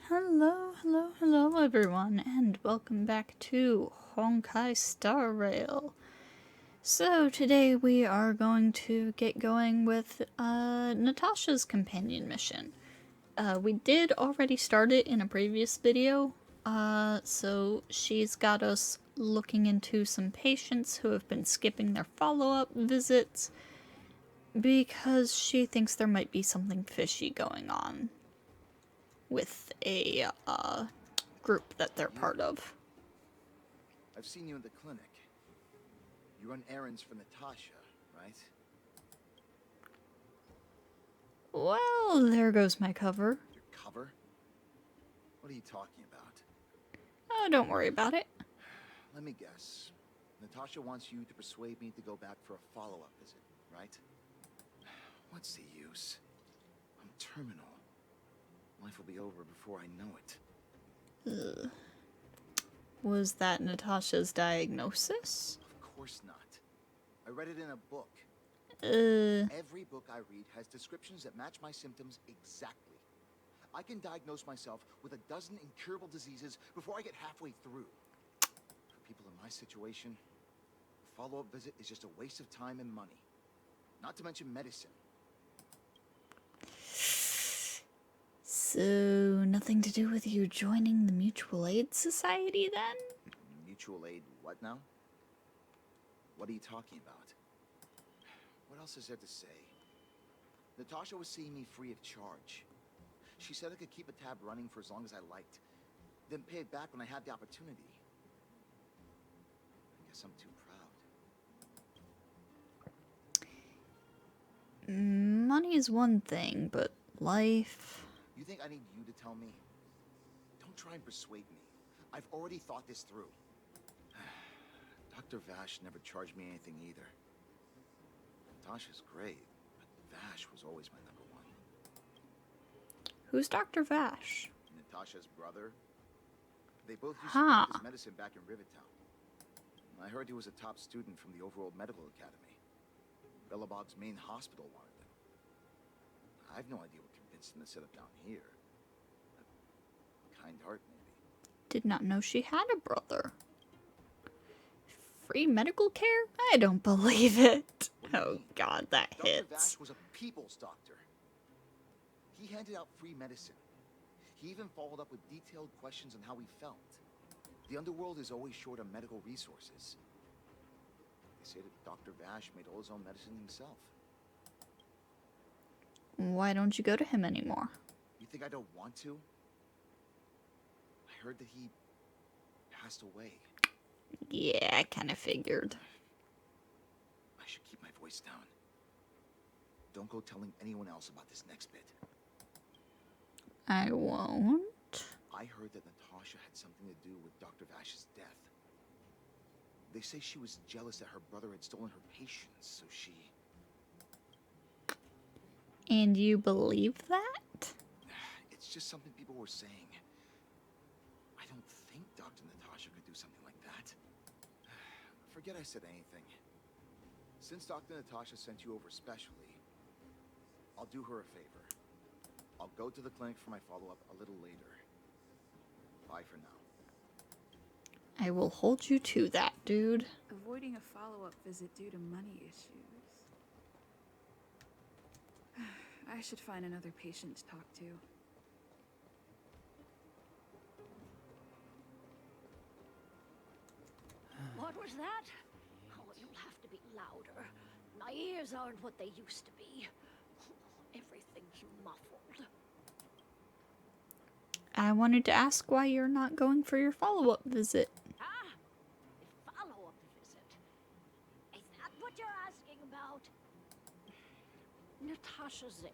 Hello everyone, and welcome back to Honkai Star Rail. So today we are going to get going with Natasha's companion mission. We did already start it in a previous video, so she's got us looking into some patients who have been skipping their follow-up visits because she thinks there might be something fishy going on with a group that they're part of. I've seen you in the clinic. You run errands for Natasha, right? Well, there goes my cover. Your cover? What are you talking about? Oh, don't worry about it. Let me guess. Natasha wants you to persuade me to go back for a follow-up visit, right? What's the use? I'm terminal. Life will be over before I know it. Ugh. Was that Natasha's diagnosis? Of course not. I read it in a book. Every book I read has descriptions that match my symptoms exactly. I can diagnose myself with a dozen incurable diseases before I get halfway through. For people in my situation, a follow-up visit is just a waste of time and money. Not to mention medicine. So, nothing to do with you joining the Mutual Aid Society then? Mutual aid what now? What are you talking about? What else is there to say? Natasha was seeing me free of charge. She said I could keep a tab running for as long as I liked, then pay it back when I had the opportunity. I guess I'm too proud. Money is one thing, but life... You think I need you to tell me? Don't try and persuade me. I've already thought this through. Dr. Vash never charged me anything either. Natasha's great, but Vash was always my number one. Who's Dr. Vash? Natasha's brother. They both used to practice medicine back in Rivertown. I heard he was a top student from the Overworld Medical Academy. Bellabog's main hospital wanted him. I have no idea what convinced him to set up down here. A kind heart, maybe. Did not know she had a brother. Free medical care? I don't believe it. Oh god, that hits. Dr. Vash was a people's doctor. He handed out free medicine. He even followed up with detailed questions on how he felt. The underworld is always short on medical resources. They say that Dr. Vash made all his own medicine himself. Why don't you go to him anymore? You think I don't want to? I heard that he passed away. Yeah, I kind of figured. I should keep my voice down. Don't go telling anyone else about this next bit. I won't. I heard that Natasha had something to do with Dr. Vash's death. They say she was jealous that her brother had stolen her patients, so she... And you believe that? It's just something people were saying. I don't think Dr. Natasha could do something like that. Forget I said anything. Since Dr. Natasha sent you over specially, I'll do her a favor. I'll go to the clinic for my follow-up a little later. Bye for now. I will hold you to that, dude. Avoiding a follow-up visit due to money issues. I should find another patient to talk to. What was that? Oh, you'll have to be louder. My ears aren't what they used to be. Everything's muffled. I wanted to ask why you're not going for your follow-up visit. Ah, a follow-up visit. Is that what you're asking about? Natasha's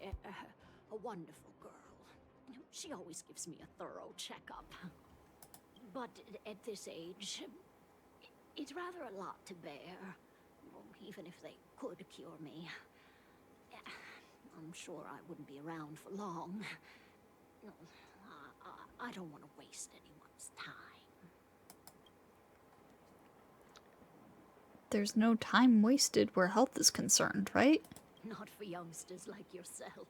a wonderful girl. She always gives me a thorough checkup. But at this age, it's rather a lot to bear. Even if they could cure me. I'm sure I wouldn't be around for long. I don't want to waste anyone's time. There's no time wasted where health is concerned, right? Not for youngsters like yourself.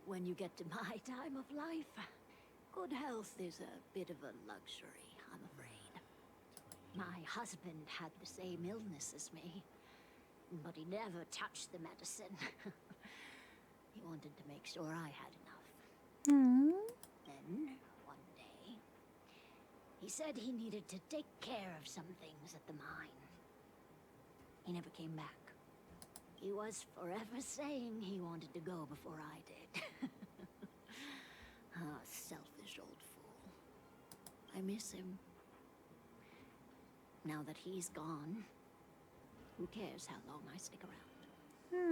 When you get to my time of life, Good health is a bit of a luxury, I'm afraid. My husband had the same illness as me, but he never touched the medicine. He wanted to make sure I had enough. Then, one day, he said he needed to take care of some things at the mine. He never came back. He was forever saying he wanted to go before I did. Ah, selfish old fool. I miss him. Now that he's gone, who cares how long I stick around?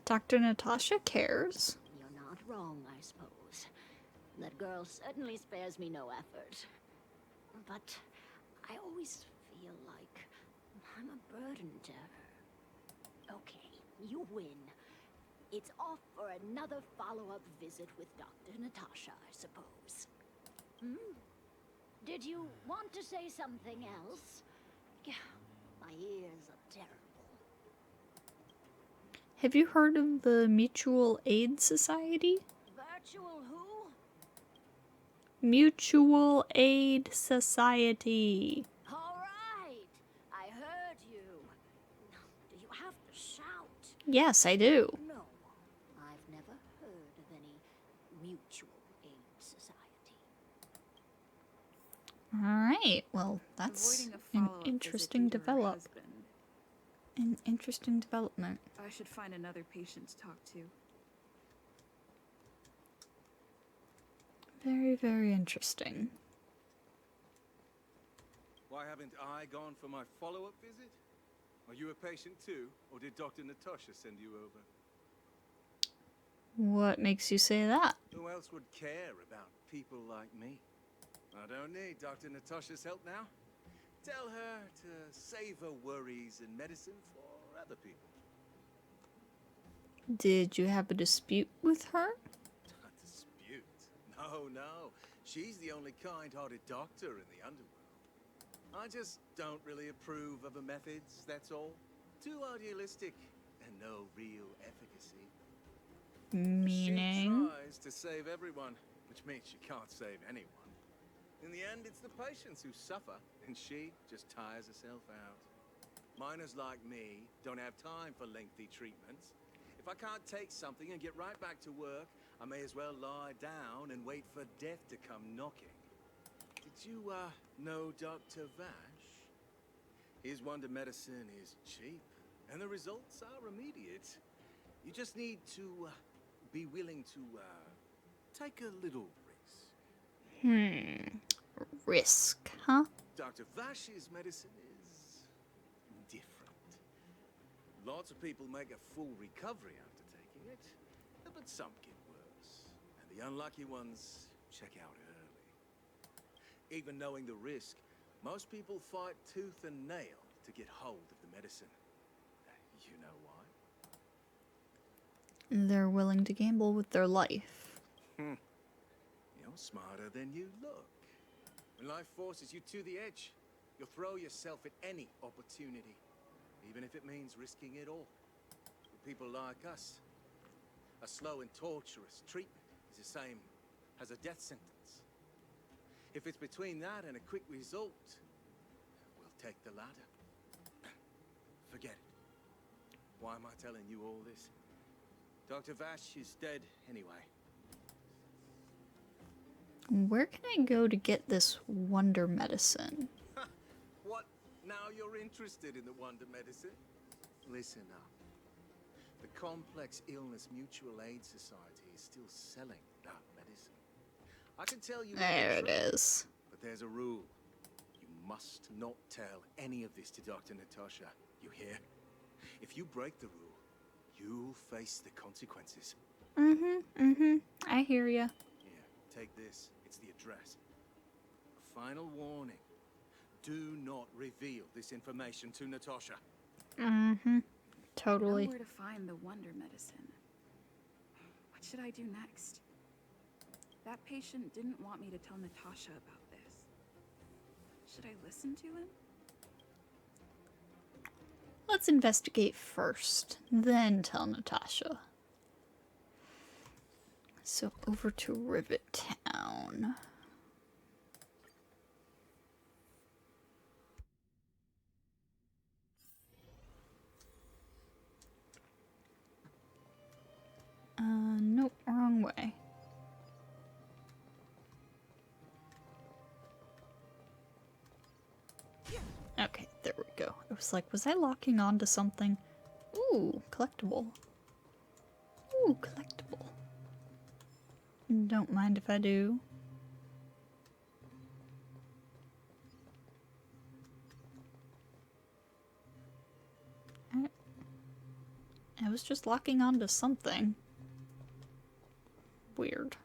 Dr. Natasha cares. You're not wrong, I suppose. That girl certainly spares me no effort. But I always feel like I'm a burden to her. Okay, you win. It's off for another follow-up visit with Dr. Natasha, I suppose. Did you want to say something else? My ears are terrible. Have you heard of the Mutual Aid Society? Virtual who? Mutual Aid Society. All right, I heard you. Do you have to shout? Yes, I do. No, I've never heard of any mutual aid society. Alright, well, that's Avoiding a an follow-up interesting visit due to her husband. An interesting development. I should find another patient to talk to. Very, very interesting. Why haven't I gone for my follow-up visit? Are you a patient too, or did Dr. Natasha send you over? What makes you say that? Who else would care about people like me? I don't need Dr. Natasha's help now. Tell her to save her worries and medicine for other people. Did you have a dispute with her? A dispute? No. She's the only kind-hearted doctor in the underworld. I just don't really approve of her methods, that's all. Too idealistic and no real efficacy. Meaning? She tries to save everyone, which means she can't save anyone. In the end, it's the patients who suffer, and she just tires herself out. Miners like me don't have time for lengthy treatments. If I can't take something and get right back to work, I may as well lie down and wait for death to come knocking. Did you, know Dr. Vash? His wonder medicine is cheap, and the results are immediate. You just need to, be willing to, take a little risk. Risk, huh? Dr. Vash's medicine is different. Lots of people make a full recovery after taking it, but some get worse. And the unlucky ones check out early. Even knowing the risk, most people fight tooth and nail to get hold of the medicine. You know why? They're willing to gamble with their life. You're smarter than you look. When life forces you to the edge, you'll throw yourself at any opportunity, even if it means risking it all. For people like us, a slow and torturous treatment is the same as a death sentence. If it's between that and a quick result, we'll take the latter. Forget it. Why am I telling you all this? Dr. Vash is dead anyway. Where can I go to get this wonder medicine? What? Now you're interested in the wonder medicine? Listen up. The Complex Illness Mutual Aid Society is still selling that medicine. I can tell you... There it is. But there's a rule. You must not tell any of this to Dr. Natasha. You hear? If you break the rule, you'll face the consequences. I hear ya. Here, take this. It's the address. A final warning. Do not reveal this information to Natasha. Totally. Know where to find the wonder medicine. What should I do next? That patient didn't want me to tell Natasha about this. Should I listen to him? Let's investigate first, then tell Natasha. So over to Rivet Town. Nope, wrong way. Okay, there we go. It was like, was I locking onto something? Ooh, collectible. Ooh, collectible. Don't mind if I do. I was just locking onto something. Weird.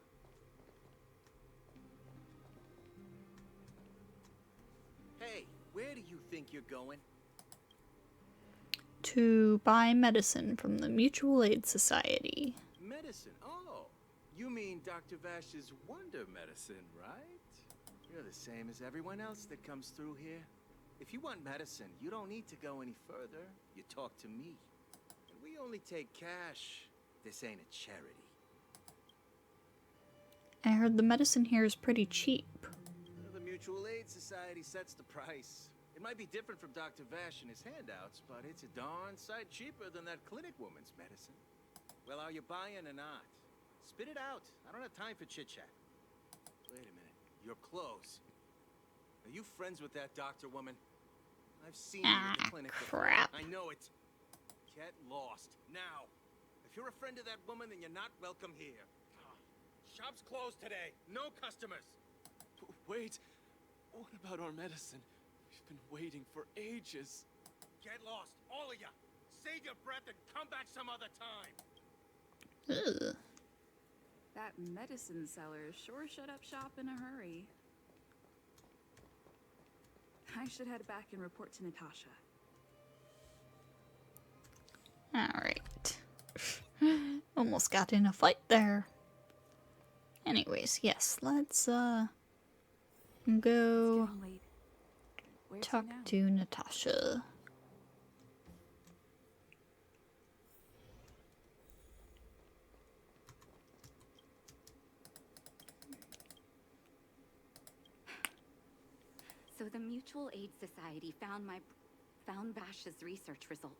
Hey, where do you think you're going? To buy medicine from the Mutual Aid Society. Medicine? Oh, you mean Dr. Vash's wonder medicine, right? You're the same as everyone else that comes through here. If you want medicine, you don't need to go any further. You talk to me. And we only take cash. This ain't a charity. I heard the medicine here is pretty cheap. Well, the Mutual Aid Society sets the price. It might be different from Dr. Vash and his handouts, but it's a darn sight cheaper than that clinic woman's medicine. Well, are you buying or not? Spit it out. I don't have time for chit-chat. Wait a minute. You're close. Are you friends with that doctor woman? I've seen you at the clinic before. Crap. I know it. Get lost. Now. If you're a friend of that woman, then you're not welcome here. Shop's closed today. No customers. Wait. What about our medicine? We've been waiting for ages. Get lost, all of you. Save your breath and come back some other time. Ugh. That medicine seller sure shut up shop in a hurry. I should head back and report to Natasha. Alright. Almost got in a fight there. Anyways, yes, let's go It's getting late. Where's he talk now? to Natasha. So the Mutual Aid Society found Vash's research results,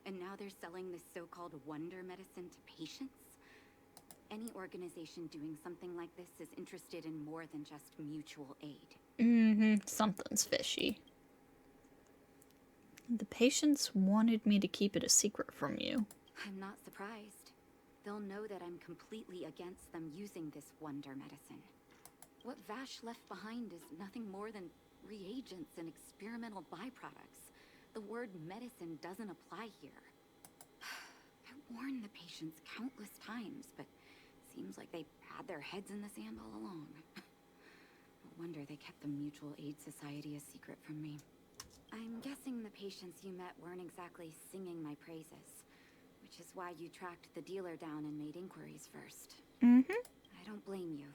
and now they're selling this so-called wonder medicine to patients. Any organization doing something like this is interested in more than just mutual aid. Something's fishy. The patients wanted me to keep it a secret from you. I'm not surprised. They'll know that I'm completely against them using this wonder medicine. What Vash left behind is nothing more than reagents and experimental byproducts. The word medicine doesn't apply here. I warned the patients countless times, but seems like they had their heads in the sand all along. No wonder they kept the Mutual Aid Society a secret from me. I'm guessing the patients you met weren't exactly singing my praises, which is why you tracked the dealer down and made inquiries first. I don't blame you.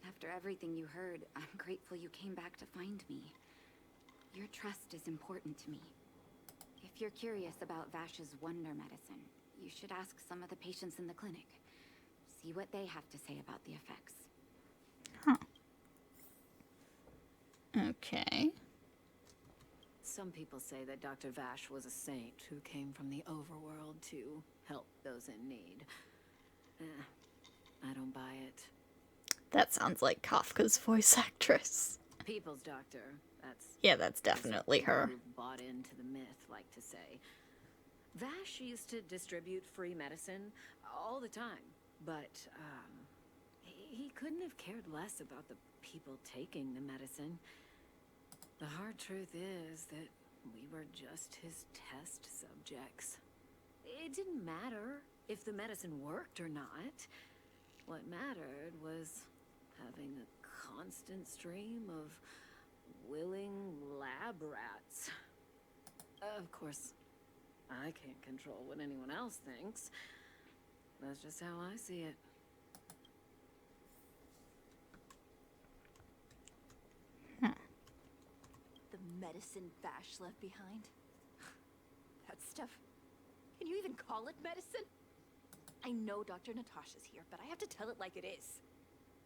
After everything you heard, I'm grateful you came back to find me. Your trust is important to me. If you're curious about Vash's wonder medicine, you should ask some of the patients in the clinic. See what they have to say about the effects. Okay. Some people say that Dr. Vash was a saint who came from the overworld to help those in need. I don't buy it. That sounds like Kafka's voice actress. People's doctor, Yeah, that's definitely people her. who bought into the myth like to say. Vash used to distribute free medicine all the time, but he couldn't have cared less about the people taking the medicine. The hard truth is that we were just his test subjects. It didn't matter if the medicine worked or not. What mattered was having a constant stream of willing lab rats. Of course, I can't control what anyone else thinks. That's just how I see it. The medicine Vash left behind? That stuff... Can you even call it medicine? I know Dr. Natasha's here, but I have to tell it like it is.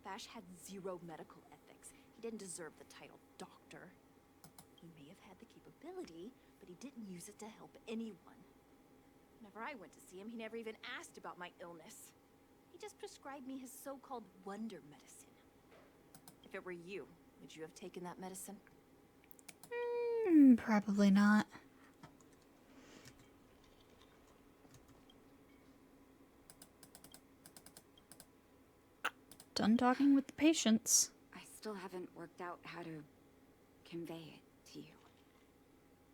Vash had zero medical ethics. He didn't deserve the title doctor. He may have had the capability, but he didn't use it to help anyone. Whenever I went to see him, he never even asked about my illness. He just prescribed me his so-called wonder medicine. If it were you, would you have taken that medicine? Probably not. Done talking with the patients. I still haven't worked out how to convey it to you.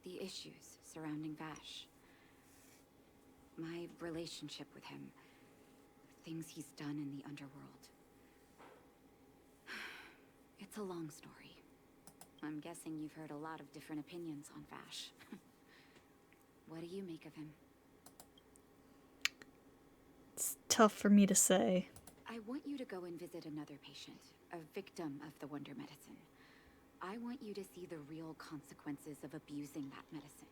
The issues surrounding Vash. My relationship with him. Things he's done in the underworld. It's a long story. I'm guessing you've heard a lot of different opinions on Vash. What do you make of him? It's tough for me to say. I want you to go and visit another patient, a victim of the wonder medicine. I want you to see the real consequences of abusing that medicine.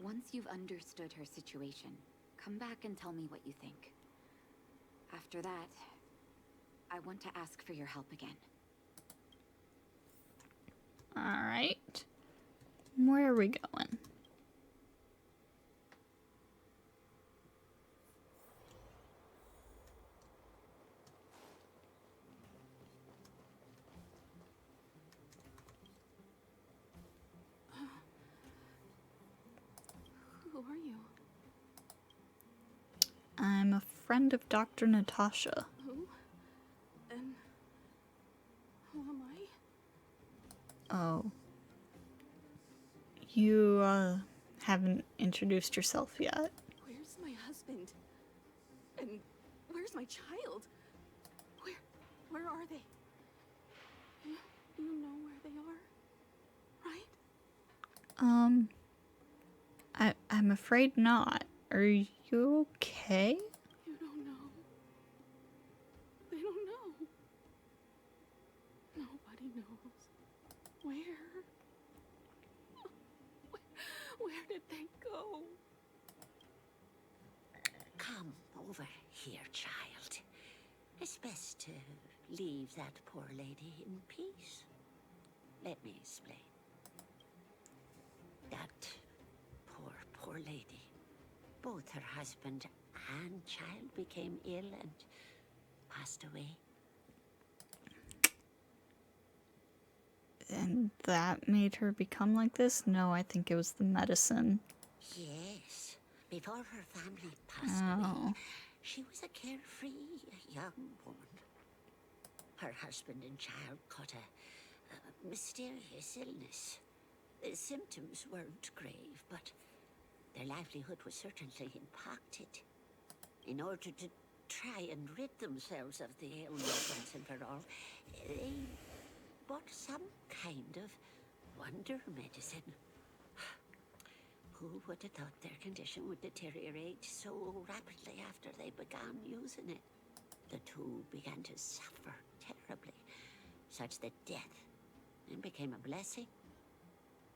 Once you've understood her situation, come back and tell me what you think. After that, I want to ask for your help again. Alright. Where are we going? Who are you? I'm a friend of Dr. Natasha. Who? And who am I? Oh. You, haven't introduced yourself yet. Where's my husband? And where's my child? Where are they? You know where they are, right? I'm afraid not. Are you okay? You don't know. They don't know. Nobody knows. Where did they go? Come over here, child. It's best to leave that poor lady in peace. Let me explain. That poor lady. Both her husband and child became ill and passed away. And that made her become like this? No, I think it was the medicine. Yes. Before her family passed away, she was a carefree young woman. Her husband and child caught a mysterious illness. The symptoms weren't grave, but their livelihood was certainly impacted. In order to try and rid themselves of the ailment once and for all, they bought some kind of wonder medicine. Who would have thought their condition would deteriorate so rapidly after they began using it? The two began to suffer terribly, such that death then became a blessing.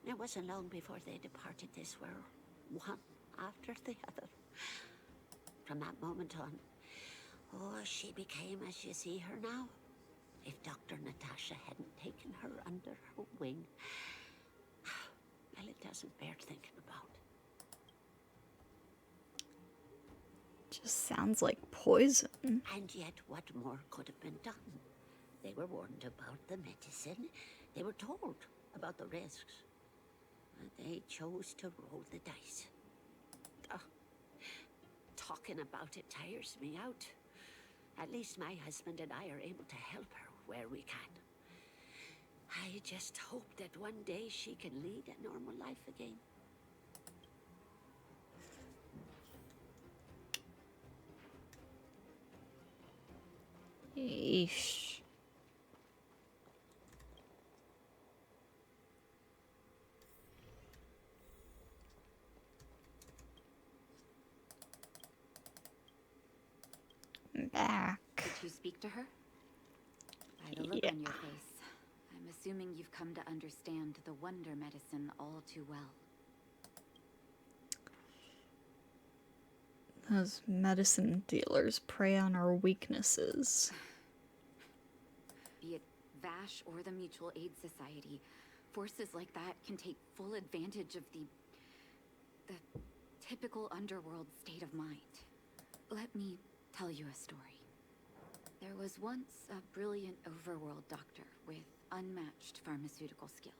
It wasn't long before they departed this world, one after the other. From that moment on, she became as you see her now. If Dr. Natasha hadn't taken her under her wing, well, it doesn't bear thinking about. Just sounds like poison. And yet, what more could have been done? They were warned about the medicine. They were told about the risks. They chose to roll the dice. Talking about it tires me out. At least my husband and I are able to help her where we can. I just hope that one day she can lead a normal life again. Yeesh. Back. Did you speak to her? By the look on your face, I'm assuming you've come to understand the wonder medicine all too well. Those medicine dealers prey on our weaknesses. Be it Vash or the Mutual Aid Society, forces like that can take full advantage of the typical underworld state of mind. Let me tell you a story. There was once a brilliant overworld doctor with unmatched pharmaceutical skill.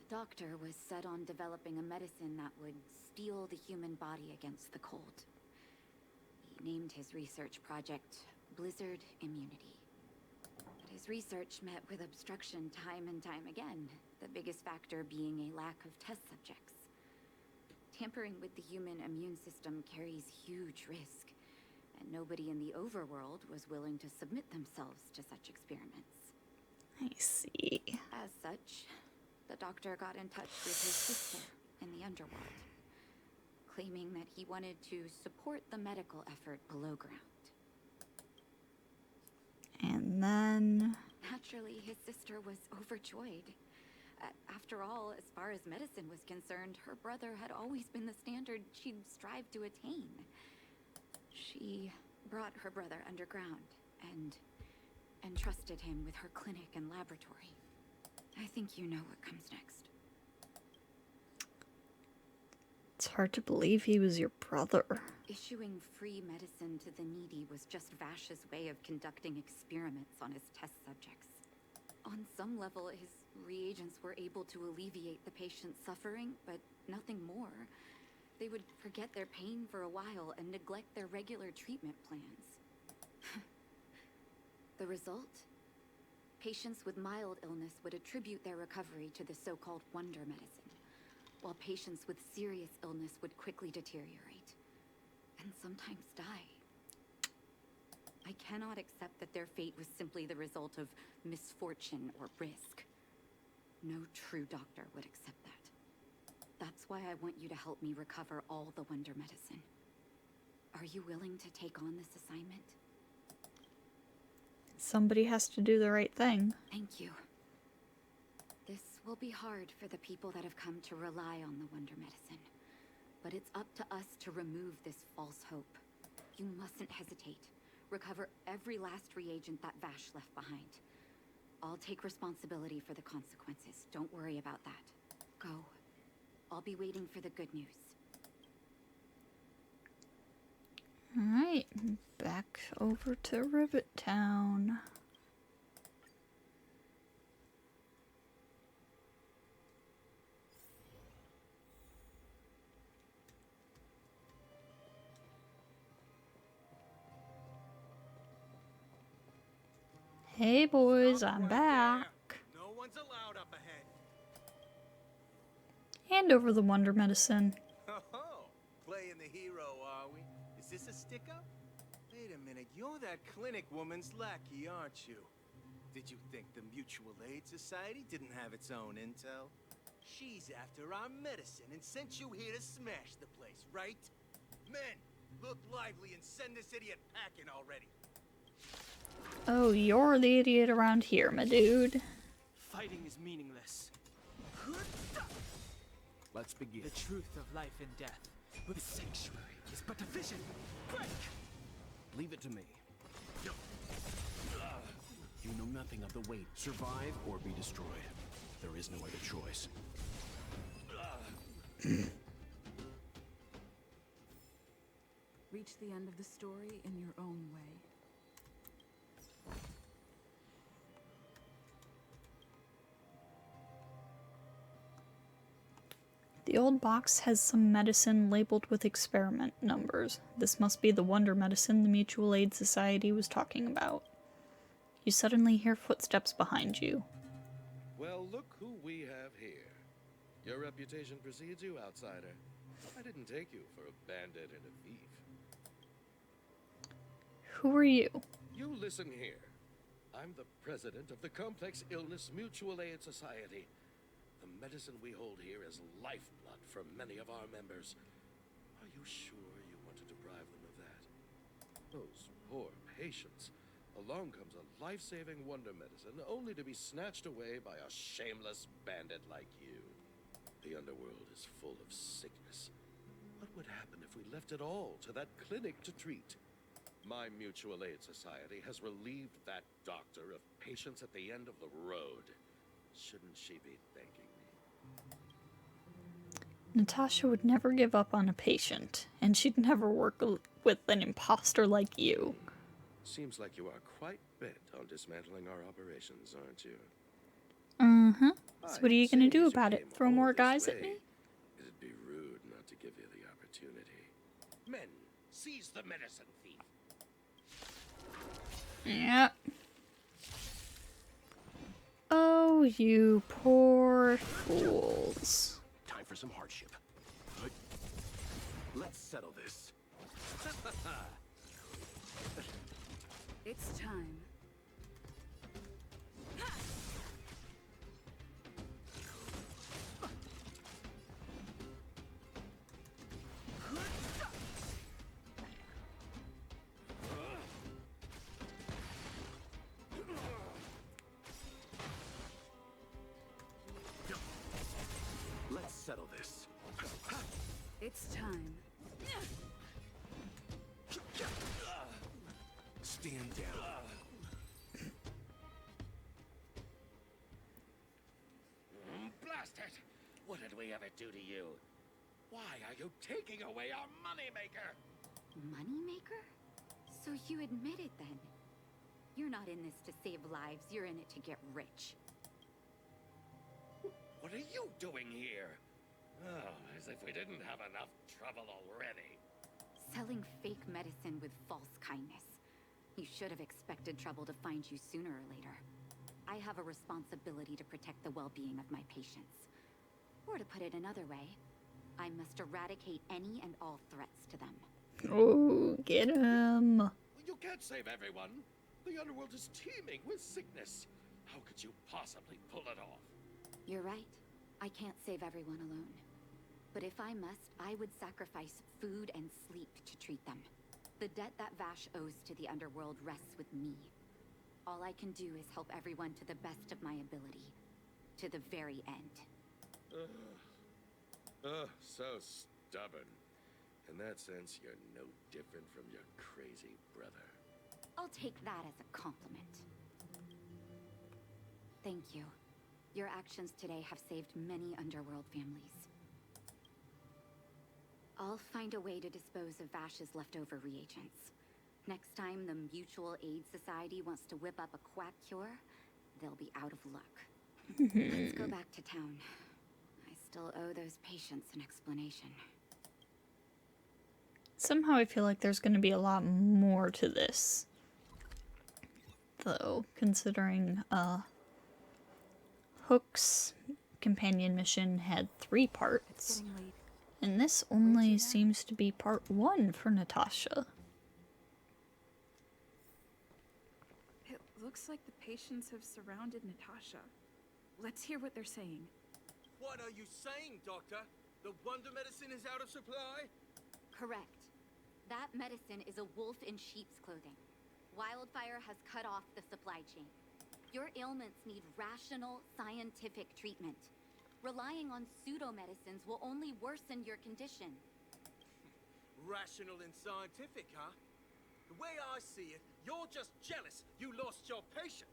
The doctor was set on developing a medicine that would steel the human body against the cold. He named his research project Blizzard Immunity. But his research met with obstruction time and time again, the biggest factor being a lack of test subjects. Tampering with the human immune system carries huge risk, and nobody in the overworld was willing to submit themselves to such experiments. I see. As such, the doctor got in touch with his sister in the underworld, claiming that he wanted to support the medical effort below ground. And then... Naturally, his sister was overjoyed. After all, as far as medicine was concerned, her brother had always been the standard she'd strive to attain. She brought her brother underground and entrusted him with her clinic and laboratory. I think you know what comes next. It's hard to believe he was your brother. Issuing free medicine to the needy was just Vash's way of conducting experiments on his test subjects. On some level, his reagents were able to alleviate the patient's suffering, but nothing more. They would forget their pain for a while and neglect their regular treatment plans. The result? Patients with mild illness would attribute their recovery to the so-called wonder medicine, while patients with serious illness would quickly deteriorate, and sometimes die. I cannot accept that their fate was simply the result of misfortune or risk. No true doctor would accept that. That's why I want you to help me recover all the wonder medicine. Are you willing to take on this assignment? Somebody has to do the right thing. Thank you. This will be hard for the people that have come to rely on the wonder medicine, but it's up to us to remove this false hope. You mustn't hesitate. Recover every last reagent that Vash left behind. I'll take responsibility for the consequences. Don't worry about that. Go. I'll be waiting for the good news. Alright, back over to Rivet Town. Hey boys, I'm back. No one's allowed up ahead. Hand over the wonder medicine. Oh, playing the hero, are we? Is this a stick-up? Wait a minute, you're that clinic woman's lackey, aren't you? Did you think the Mutual Aid Society didn't have its own intel? She's after our medicine and sent you here to smash the place, right? Men, look lively and send this idiot packing already. Oh, you're the idiot around here, my dude. Fighting is meaningless. Let's begin. The truth of life and death. But the sanctuary is but a vision. Break! Leave it to me. You know nothing of the weight. Survive or be destroyed. There is no other choice. Reach the end of the story in your own way. The old box has some medicine labeled with experiment numbers. This must be the wonder medicine the Mutual Aid Society was talking about. You suddenly hear footsteps behind you. Well, look who we have here. Your reputation precedes you, outsider. I didn't take you for a bandit and a thief. Who are you? You listen here. I'm the president of the Complex Illness Mutual Aid Society. The medicine we hold here is lifeblood for many of our members. Are you sure you want to deprive them of that? Those poor patients. Along comes a life-saving wonder medicine only to be snatched away by a shameless bandit like you. The underworld is full of sickness. What would happen if we left it all to that clinic to treat? My mutual aid society has relieved that doctor of patients at the end of the road. Shouldn't she be thanking me? Natasha would never give up on a patient, and she'd never work with an imposter like you. Seems like you are quite bent on dismantling our operations, aren't you? Uh-huh. So what are you gonna do about it? Throw more guys at me? It'd be rude not to give you the opportunity. Men, seize the medicine thief. Yep. Oh, you poor fools. Time for some hardship. But let's settle this. It's time. Let's settle this. It's time. Stand down. Blast it! What did we ever do to you? Why are you taking away our moneymaker? Moneymaker? So you admit it then? You're not in this to save lives, you're in it to get rich. What are you doing here? Oh, as if we didn't have enough trouble already. Selling fake medicine with false kindness. You should have expected trouble to find you sooner or later. I have a responsibility to protect the well-being of my patients. Or to put it another way, I must eradicate any and all threats to them. Oh, get him. You can't save everyone. The underworld is teeming with sickness. How could you possibly pull it off? You're right. I can't save everyone alone. But if I must, I would sacrifice food and sleep to treat them. The debt that Vash owes to the underworld rests with me. All I can do is help everyone to the best of my ability. To the very end. So stubborn. In that sense, you're no different from your crazy brother. I'll take that as a compliment. Thank you. Your actions today have saved many underworld families. I'll find a way to dispose of Vash's leftover reagents. Next time the Mutual Aid Society wants to whip up a quack cure, they'll be out of luck. Let's go back to town. I still owe those patients an explanation. Somehow I feel like there's going to be a lot more to this. Though, considering Hook's companion mission had 3 parts. And this only seems to be part 1 for Natasha. It looks like the patients have surrounded Natasha. Let's hear what they're saying. What are you saying, Doctor? The wonder medicine is out of supply? Correct. That medicine is a wolf in sheep's clothing. Wildfire has cut off the supply chain. Your ailments need rational, scientific treatment. Relying on pseudo-medicines will only worsen your condition. Rational and scientific, huh? The way I see it, you're just jealous you lost your patients.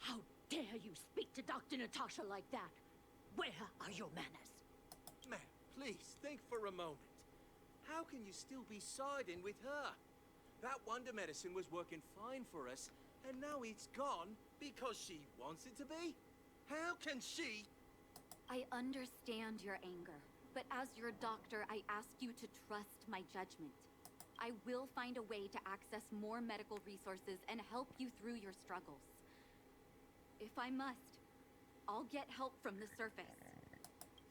How dare you speak to Dr. Natasha like that? Where are your manners? Man, please, think for a moment. How can you still be siding with her? That wonder medicine was working fine for us, and now it's gone because she wants it to be? How can she? I understand your anger, but as your doctor, I ask you to trust my judgment. I will find a way to access more medical resources and help you through your struggles. If I must, I'll get help from the surface.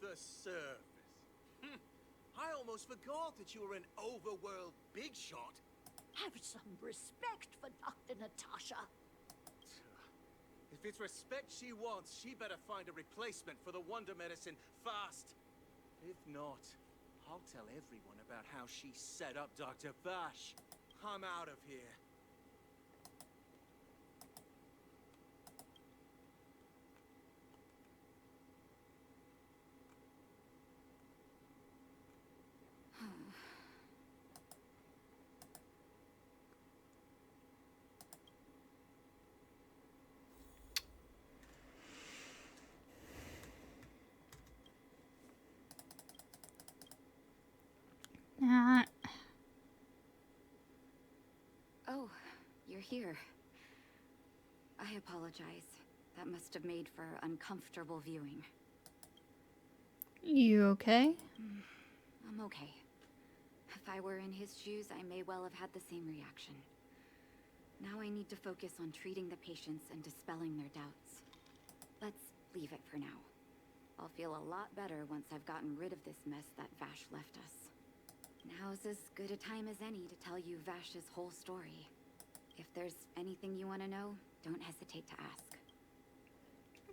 The surface. I almost forgot that you were an overworld big shot. Have some respect for Dr. Natasha. If it's respect she wants, she better find a replacement for the wonder medicine fast. If not, I'll tell everyone about how she set up Dr. Vash. I'm out of here. Oh, you're here. I apologize. That must have made for uncomfortable viewing. You okay? I'm okay. If I were in his shoes, I may well have had the same reaction. Now I need to focus on treating the patients and dispelling their doubts. Let's leave it for now. I'll feel a lot better once I've gotten rid of this mess that Vash left us. Now's as good a time as any to tell you Vash's whole story. If there's anything you want to know, don't hesitate to ask.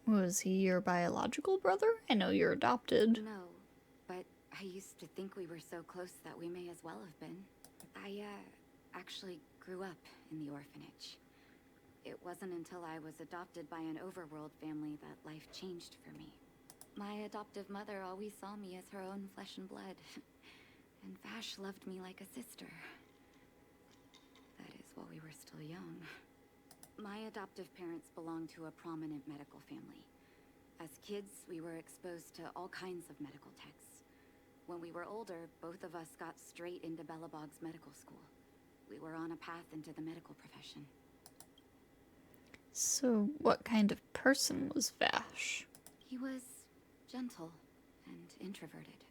Was he your biological brother? I know you're adopted. No, but I used to think we were so close that we may as well have been. I, actually grew up in the orphanage. It wasn't until I was adopted by an overworld family that life changed for me. My adoptive mother always saw me as her own flesh and blood. And Vash loved me like a sister. That is, while we were still young. My adoptive parents belonged to a prominent medical family. As kids, we were exposed to all kinds of medical texts. When we were older, both of us got straight into Belobog's medical school. We were on a path into the medical profession. So, what kind of person was Vash? He was gentle and introverted.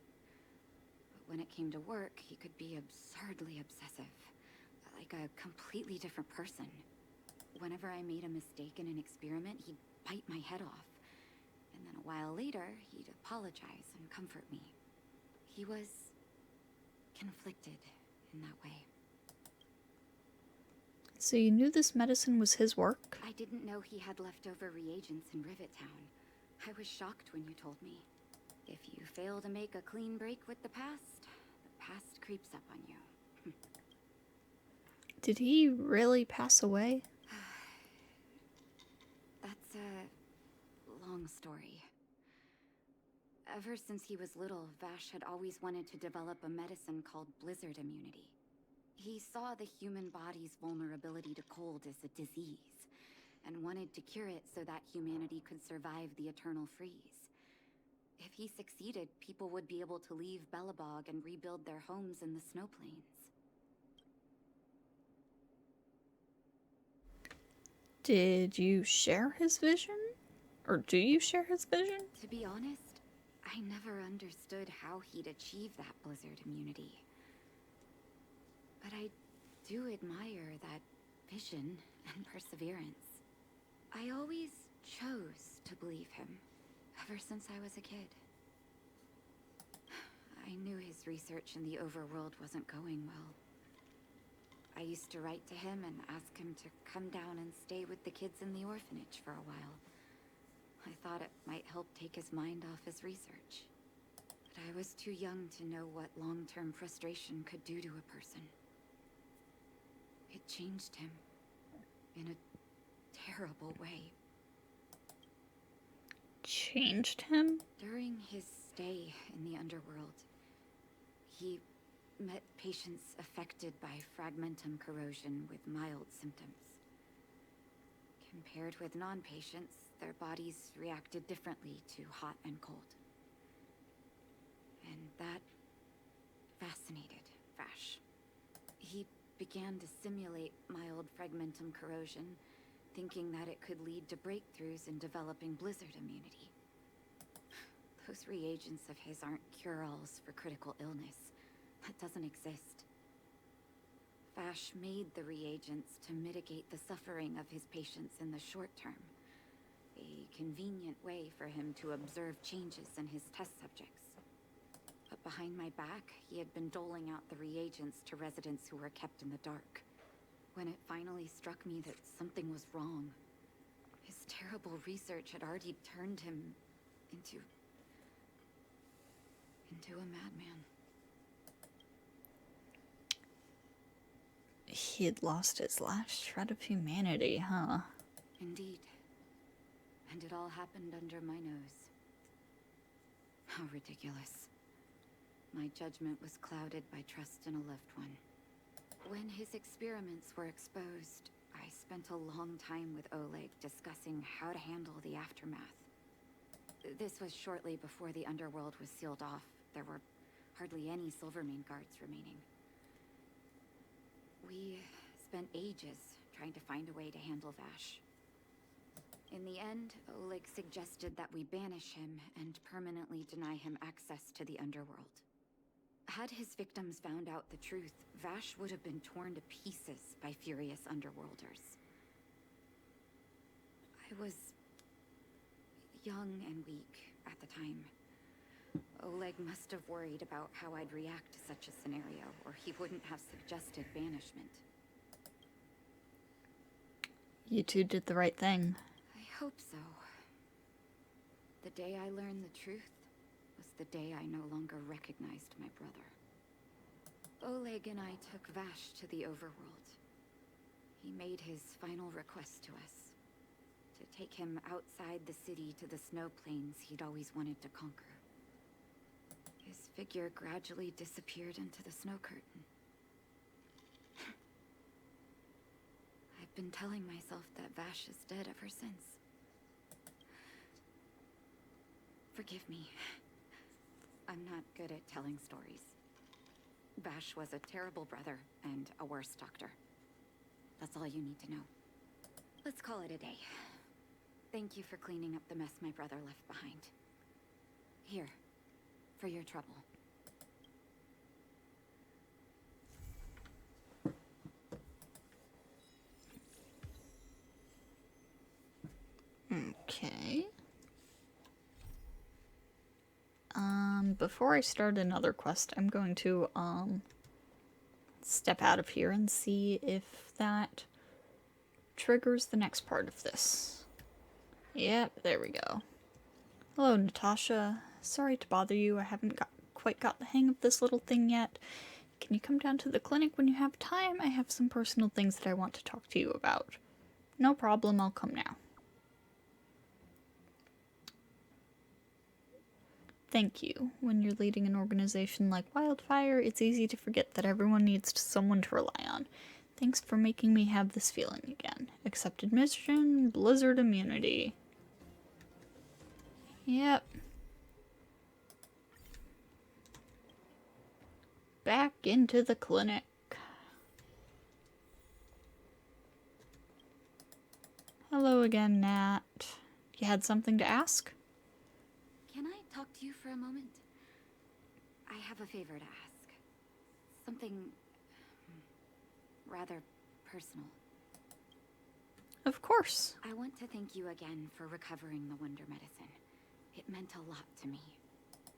But when it came to work, he could be absurdly obsessive. Like a completely different person. Whenever I made a mistake in an experiment, he'd bite my head off. And then a while later, he'd apologize and comfort me. He was conflicted in that way. So you knew this medicine was his work? I didn't know he had leftover reagents in Rivet Town. I was shocked when you told me. If you fail to make a clean break with the past creeps up on you. Did he really pass away? That's a long story. Ever since he was little, Vash had always wanted to develop a medicine called blizzard immunity. He saw the human body's vulnerability to cold as a disease, and wanted to cure it so that humanity could survive the eternal freeze. If he succeeded, people would be able to leave Belobog and rebuild their homes in the snow plains. Did you share his vision? Or do you share his vision? To be honest, I never understood how he'd achieve that blizzard immunity. But I do admire that vision and perseverance. I always chose to believe him, ever since I was a kid. I knew his research in the overworld wasn't going well. I used to write to him and ask him to come down and stay with the kids in the orphanage for a while. I thought it might help take his mind off his research. But I was too young to know what long-term frustration could do to a person. It changed him in a terrible way. Changed him? During his stay in the underworld, he met patients affected by fragmentum corrosion with mild symptoms. Compared with non-patients, their bodies reacted differently to hot and cold. And that fascinated Vash. He began to simulate mild fragmentum corrosion, thinking that it could lead to breakthroughs in developing blizzard immunity. Those reagents of his aren't cure-alls for critical illness. That doesn't exist. Vash made the reagents to mitigate the suffering of his patients in the short term. A convenient way for him to observe changes in his test subjects. But behind my back, he had been doling out the reagents to residents who were kept in the dark. When it finally struck me that something was wrong, his terrible research had already turned him into a madman. He had lost his last shred of humanity, huh? Indeed. And it all happened under my nose. How ridiculous. My judgment was clouded by trust in a loved one. When his experiments were exposed, I spent a long time with Oleg discussing how to handle the aftermath. This was shortly before the underworld was sealed off. There were hardly any Silvermane guards remaining. We spent ages trying to find a way to handle Vash. In the end, Oleg suggested that we banish him and permanently deny him access to the underworld. Had his victims found out the truth, Vash would have been torn to pieces by furious underworlders. I was young and weak at the time. Oleg must have worried about how I'd react to such a scenario, or he wouldn't have suggested banishment. You two did the right thing. I hope so. The day I learned the truth was the day I no longer recognized my brother. Oleg and I took Vash to the overworld. He made his final request to us. To take him outside the city to the snow plains he'd always wanted to conquer. His figure gradually disappeared into the snow curtain. I've been telling myself that Vash is dead ever since. Forgive me. I'm not good at telling stories. Vash was a terrible brother and a worse doctor. That's all you need to know. Let's call it a day. Thank you for cleaning up the mess my brother left behind. Here, for your trouble. Okay. Before I start another quest, I'm going to, step out of here and see if that triggers the next part of this. Yep, there we go. Hello, Natasha. Sorry to bother you. I haven't quite got the hang of this little thing yet. Can you come down to the clinic when you have time? I have some personal things that I want to talk to you about. No problem, I'll come now. Thank you. When you're leading an organization like Wildfire, it's easy to forget that everyone needs someone to rely on. Thanks for making me have this feeling again. Accepted mission, Blizzard immunity. Yep. Back into the clinic. Hello again, Nat. You had something to ask? Can I talk to you for a moment? I have a favor to ask. Something rather personal. Of course. I want to thank you again for recovering the Wonder Medicine. It meant a lot to me.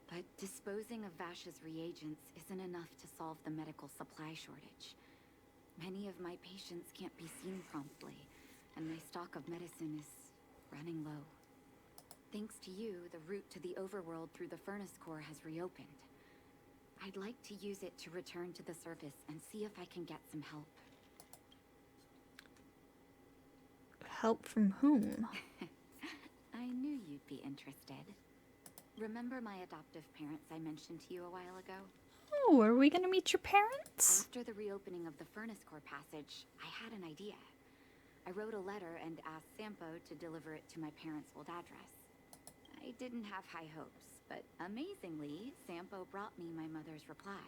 But disposing of Vash's reagents isn't enough to solve the medical supply shortage. Many of my patients can't be seen promptly, and my stock of medicine is running low. Thanks to you, the route to the overworld through the furnace core has reopened. I'd like to use it to return to the surface and see if I can get some help. Help from whom? I knew you'd be interested. Remember my adoptive parents I mentioned to you a while ago? Oh, are we gonna meet your parents? After the reopening of the furnace core passage, I had an idea. I wrote a letter and asked Sampo to deliver it to my parents' old address. I didn't have high hopes, but amazingly, Sampo brought me my mother's reply.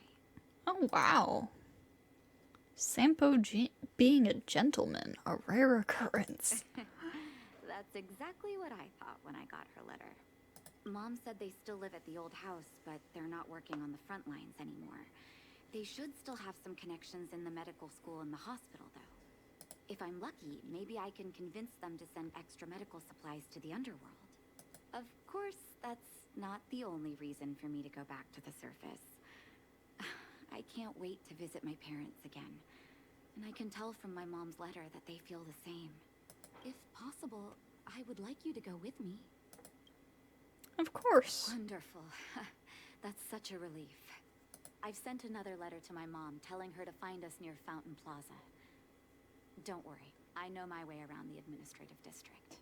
Oh, wow. Sampo being a gentleman, a rare occurrence. That's exactly what I thought when I got her letter. Mom said they still live at the old house, but they're not working on the front lines anymore. They should still have some connections in the medical school and the hospital, though. If I'm lucky, maybe I can convince them to send extra medical supplies to the underworld. Of course, that's not the only reason for me to go back to the surface. I can't wait to visit my parents again. And I can tell from my mom's letter that they feel the same. If possible, I would like you to go with me. Of course. Wonderful. That's such a relief. I've sent another letter to my mom telling her to find us near Fountain Plaza. Don't worry, I know my way around the administrative district.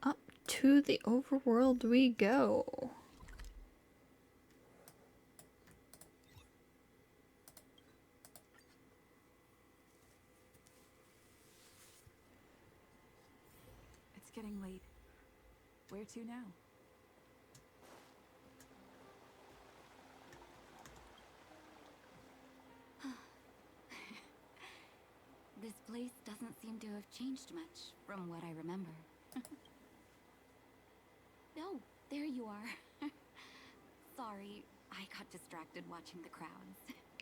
Up to the overworld we go. It's getting late. Where to now? place doesn't seem to have changed much from what I remember. Oh, there you are. Sorry, I got distracted watching the crowds.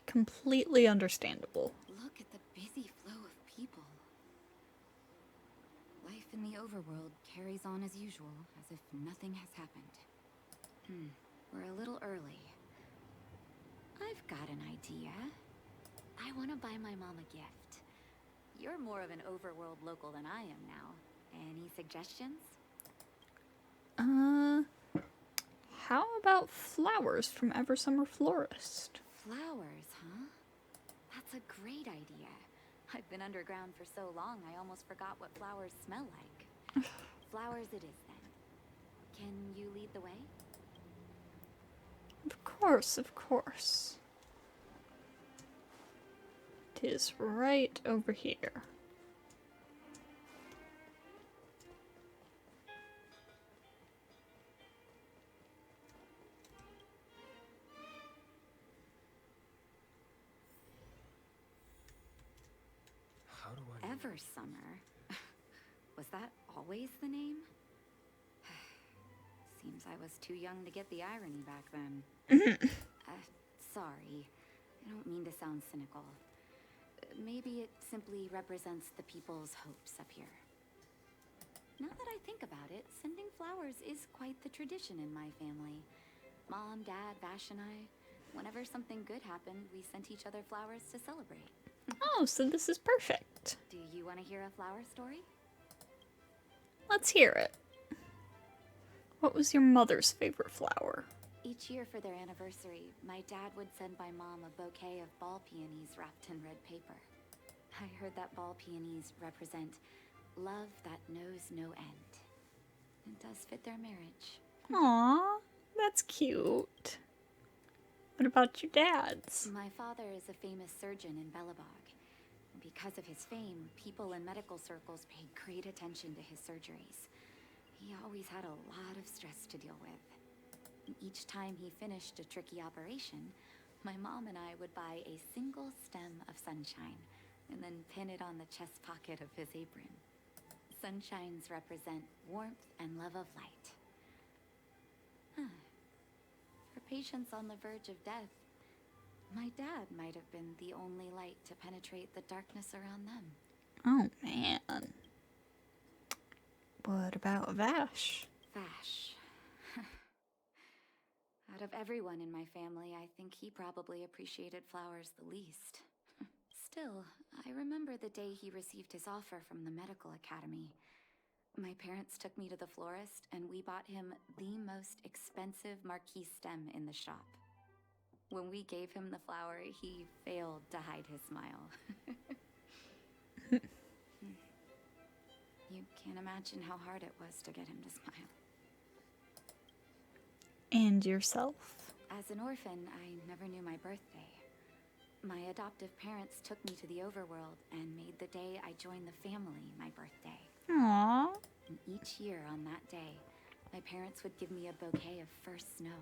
Completely understandable. Look at the busy flow of people. Life in the overworld carries on as usual, as if nothing has happened. We're a little early. I've got an idea. I want to buy my mom a gift. You're more of an overworld local than I am now. Any suggestions? How about flowers from Eversummer Florist? Flowers, huh? That's a great idea. I've been underground for so long, I almost forgot what flowers smell like. Flowers it is, then. Can you lead the way? Of course, of course. It is right over here. Eversummer? Was that always the name? Seems I was too young to get the irony back then. Sorry. I don't mean to sound cynical. Maybe it simply represents the people's hopes up here. Now that I think about it, sending flowers is quite the tradition in my family. Mom, Dad, Vash, and I, whenever something good happened, we sent each other flowers to celebrate. Oh, so this is perfect. Do you want to hear a flower story? Let's hear it. What was your mother's favorite flower? Each year for their anniversary, my dad would send my mom a bouquet of ball peonies wrapped in red paper. I heard that ball peonies represent love that knows no end. It does fit their marriage. Aww, that's cute. What about your dad's? My father is a famous surgeon in Belobog. Because of his fame, people in medical circles paid great attention to his surgeries. He always had a lot of stress to deal with. Each time he finished a tricky operation, my mom and I would buy a single stem of sunshine and then pin it on the chest pocket of his apron. Sunshines represent warmth and love of light. For patients on the verge of death, my dad might have been the only light to penetrate the darkness around them. Oh, man. What about Vash? Vash. Out of everyone in my family, I think he probably appreciated flowers the least. Still, I remember the day he received his offer from the medical academy. My parents took me to the florist, and we bought him the most expensive marquise stem in the shop. When we gave him the flower, he failed to hide his smile. You can't imagine how hard it was to get him to smile. And yourself? As an orphan, I never knew my birthday. My adoptive parents took me to the overworld and made the day I joined the family my birthday. Aww. And each year on that day, my parents would give me a bouquet of first snow.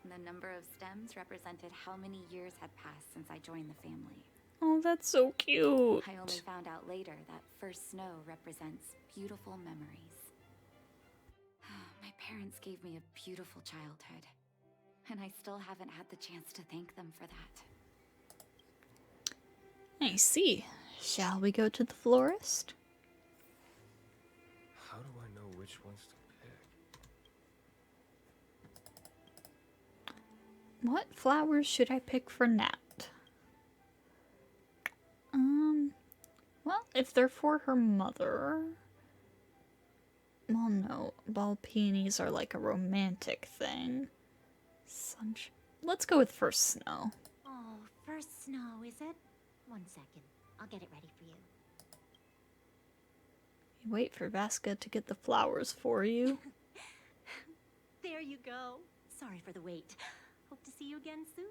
The number of stems represented how many years had passed since I joined the family. Oh, that's so cute. I only found out later that first snow represents beautiful memories. My parents gave me a beautiful childhood, and I still haven't had the chance to thank them for that. I see. Shall we go to the florist? How do I know which ones to pick? What flowers should I pick for Nat? Well, if they're for her mother... Well, no. Ball peonies are like a romantic thing. Let's go with first snow. Oh, first snow, is it? 1 second. I'll get it ready for you. You wait for Vasca to get the flowers for you. There you go. Sorry for the wait. Hope to see you again soon.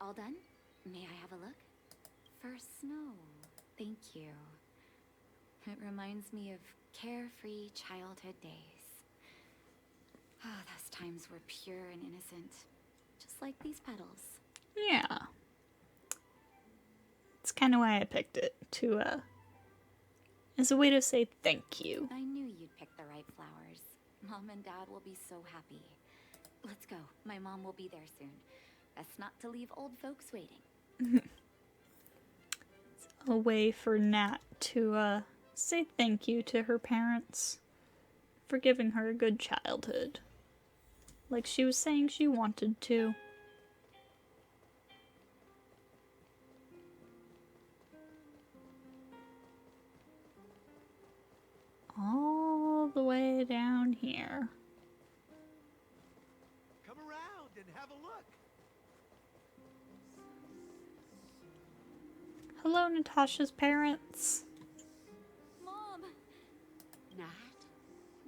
All done? May I have a look? First snow. Thank you. It reminds me of carefree childhood days. Ah, those times were pure and innocent. Just like these petals. Yeah. It's kind of why I picked it, to, as a way to say thank you. I knew you'd pick the right flowers. Mom and Dad will be so happy. Let's go. My mom will be there soon. Best not to leave old folks waiting. A way for Nat to, say thank you to her parents for giving her a good childhood. Like she was saying she wanted to. All the way down here. Come around and have a look. Hello, Natasha's parents. Mom! Nat?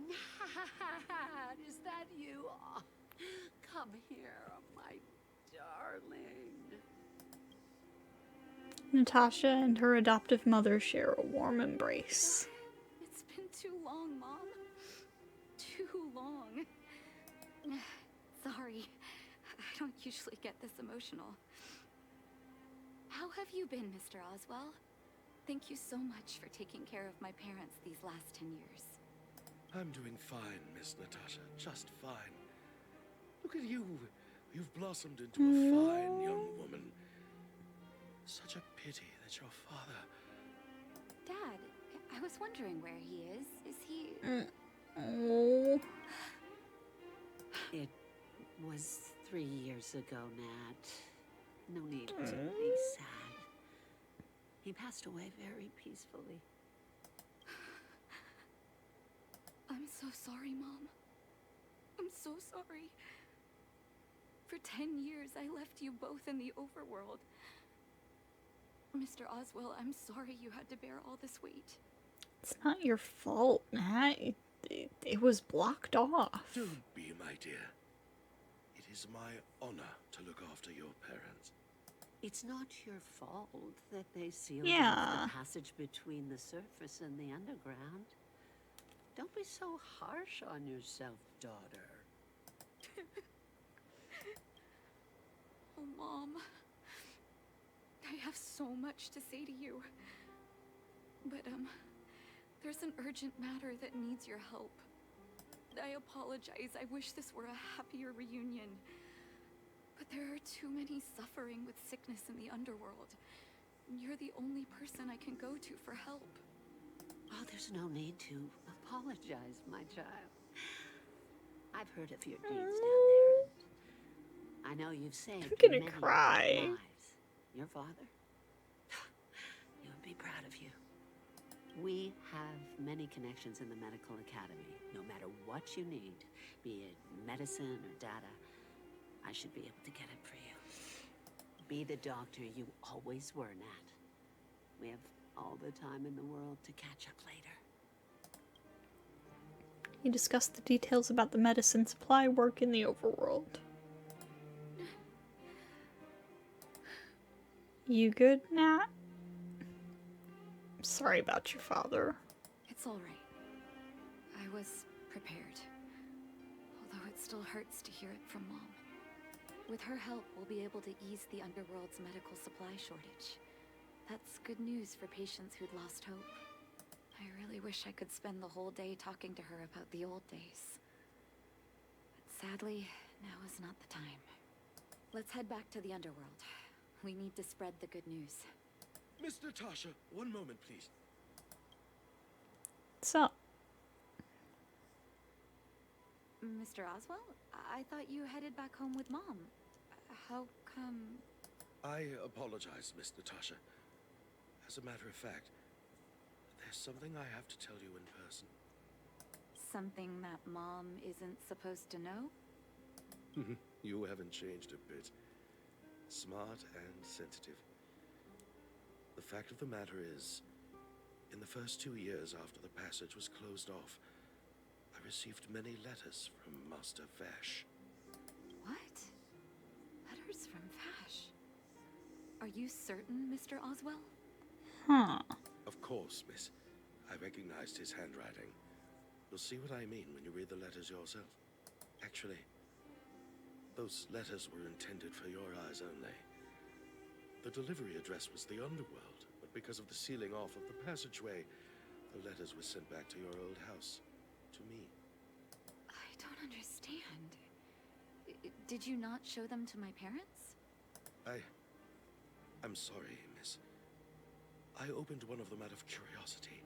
Nat, is that you? Oh, come here, my darling. Natasha and her adoptive mother share a warm embrace. It's been too long, Mom. Too long. Sorry. I don't usually get this emotional. How have you been, Mr. Oswell? Thank you so much for taking care of my parents these last 10 years. I'm doing fine, Miss Natasha. Just fine. Look at you. You've blossomed into a fine young woman. Such a pity that your father... Dad, I was wondering where he is. Is he... Oh. It was 3 years ago, Nat. No need to be sad. He passed away very peacefully. I'm so sorry, Mom. I'm so sorry. For 10 years, I left you both in the overworld. Mr. Oswell, I'm sorry you had to bear all this weight. It's not your fault, Nat. It was blocked off. Don't be, my dear. It is my honor to look after your parents. It's not your fault that they sealed Yeah. off the passage between the surface and the underground. Don't be so harsh on yourself, daughter. Oh, Mom. I have so much to say to you. But, there's an urgent matter that needs your help. I apologize. I wish this were a happier reunion. But there are too many suffering with sickness in the underworld. You're the only person I can go to for help. Oh, there's no need to apologize, my child. I've heard of your deeds down there. I know you've saved I'm gonna many cry. lives. Your father? He would be proud of you. We have many connections in the medical academy. No matter what you need, be it medicine or data, I should be able to get it for you. Be the doctor you always were, Nat. We have all the time in the world to catch up later. He discussed the details about the medicine supply work in the overworld. You good, Nat? I'm sorry about your father. It's all right. I was prepared. Although it still hurts to hear it from Mom. With her help, we'll be able to ease the underworld's medical supply shortage. That's good news for patients who'd lost hope. I really wish I could spend the whole day talking to her about the old days. But sadly, now is not the time. Let's head back to the underworld. We need to spread the good news. Miss Natasha, one moment, please. So, Mr. Oswell? I thought you headed back home with Mom. How come... I apologize, Miss Natasha. As a matter of fact, there's something I have to tell you in person. Something that Mom isn't supposed to know? You haven't changed a bit. Smart and sensitive. The fact of the matter is, in the first 2 years after the passage was closed off, I received many letters from Master Vash. What? Letters from Vash? Are you certain, Mr. Oswell? huh. Of course, miss. I recognized his handwriting. You'll see what I mean when you read the letters yourself. Actually, those letters were intended for your eyes only. The delivery address was the underworld, but because of the sealing off of the passageway, the letters were sent back to your old house. To me. I don't understand. Did you not show them to my parents? I'm sorry, miss. I opened one of them out of curiosity.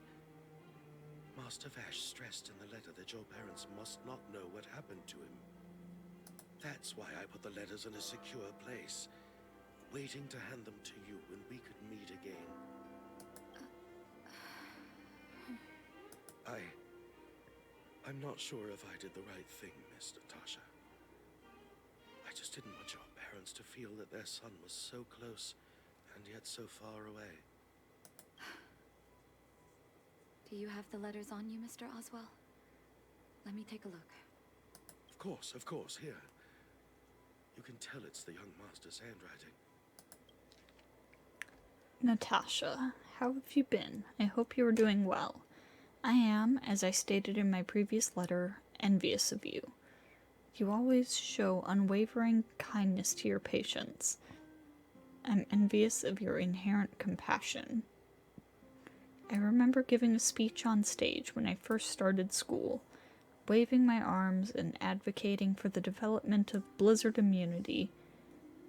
Master Vash stressed in the letter that your parents must not know what happened to him. That's why I put the letters in a secure place, waiting to hand them to you when we could meet again. I'm not sure if I did the right thing, Miss Natasha. I just didn't want your parents to feel that their son was so close and yet so far away. Do you have the letters on you, Mr. Oswell? Let me take a look. Of course, here. You can tell it's the young master's handwriting. Natasha, how have you been? I hope you are doing well. I am, as I stated in my previous letter, envious of you. You always show unwavering kindness to your patients. I'm envious of your inherent compassion. I remember giving a speech on stage when I first started school, waving my arms and advocating for the development of blizzard immunity.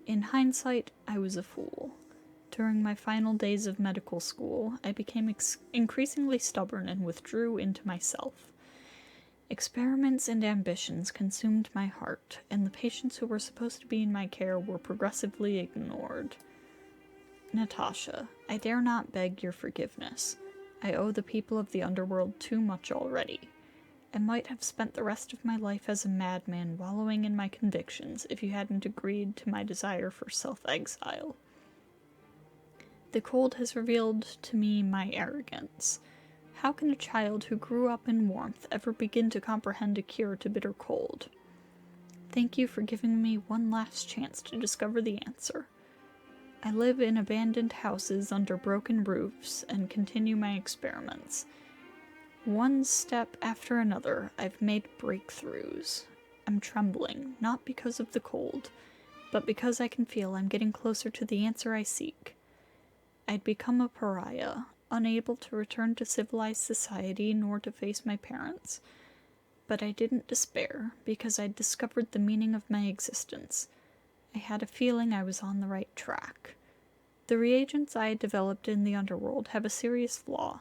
In hindsight, I was a fool. During my final days of medical school, I became increasingly stubborn and withdrew into myself. Experiments and ambitions consumed my heart, and the patients who were supposed to be in my care were progressively ignored. Natasha, I dare not beg your forgiveness. I owe the people of the underworld too much already. I might have spent the rest of my life as a madman wallowing in my convictions if you hadn't agreed to my desire for self-exile. The cold has revealed to me my arrogance. How can a child who grew up in warmth ever begin to comprehend a cure to bitter cold? Thank you for giving me one last chance to discover the answer. I live in abandoned houses under broken roofs and continue my experiments. One step after another, I've made breakthroughs. I'm trembling, not because of the cold, but because I can feel I'm getting closer to the answer I seek. I'd become a pariah, unable to return to civilized society nor to face my parents. But I didn't despair, because I'd discovered the meaning of my existence. I had a feeling I was on the right track. The reagents I had developed in the underworld have a serious flaw.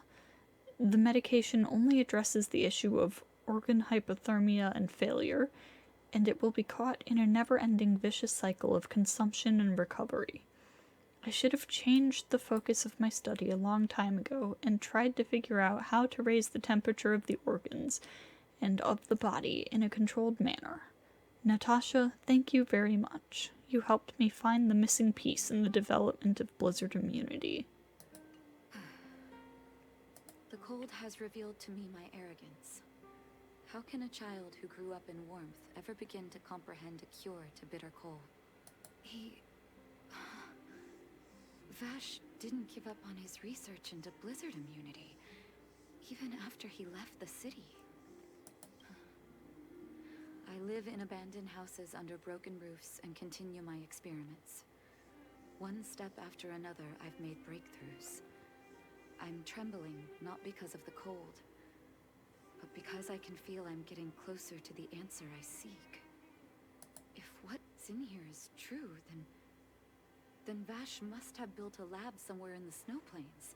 The medication only addresses the issue of organ hypothermia and failure, and it will be caught in a never-ending vicious cycle of consumption and recovery. I should have changed the focus of my study a long time ago and tried to figure out how to raise the temperature of the organs and of the body in a controlled manner. Natasha, thank you very much. You helped me find the missing piece in the development of blizzard immunity. The cold has revealed to me my arrogance. How can a child who grew up in warmth ever begin to comprehend a cure to bitter cold? Vash didn't give up on his research into blizzard immunity, even after he left the city. I live in abandoned houses under broken roofs and continue my experiments. One step after another, I've made breakthroughs. I'm trembling, not because of the cold, but because I can feel I'm getting closer to the answer I seek. If what's in here is true, then Vash must have built a lab somewhere in the snow plains,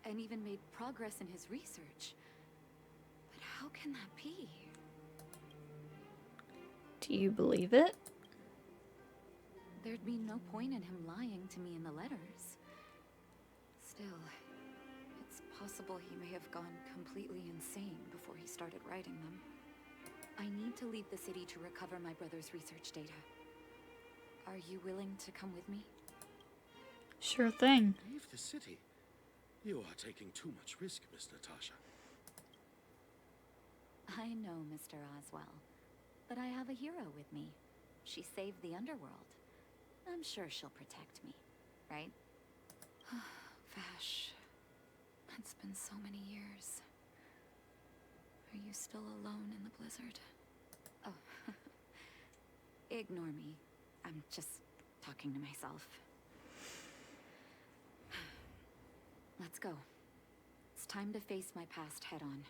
and even made progress in his research. But how can that be? Do you believe it? There'd be no point in him lying to me in the letters. Still, it's possible he may have gone completely insane before he started writing them. I need to leave the city to recover my brother's research data. Are you willing to come with me? Sure thing. Leave the city? You are taking too much risk, Miss Natasha. I know, Mr. Oswell. But I have a hero with me. She saved the underworld. I'm sure she'll protect me, right? Vash, it's been so many years. Are you still alone in the blizzard? Oh, Ignore me. I'm just talking to myself. Let's go. It's time to face my past head on.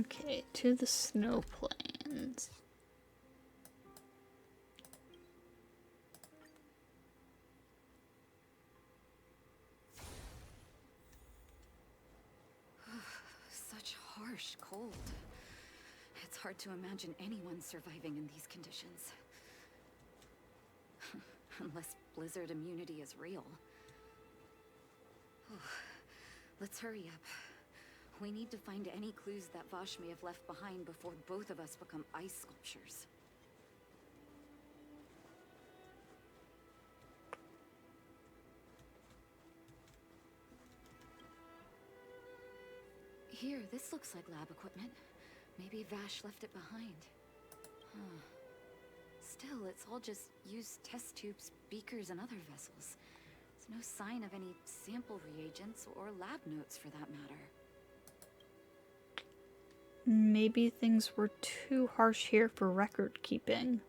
Okay, to the snow plains. Such harsh cold. It's hard to imagine anyone surviving in these conditions. Unless blizzard immunity is real. Let's hurry up. We need to find any clues that Vash may have left behind before both of us become ice sculptures. Here, this looks like lab equipment. Maybe Vash left it behind. Huh. Still, it's all just used test tubes, beakers, and other vessels. There's no sign of any sample reagents or lab notes for that matter. Maybe things were too harsh here for record keeping.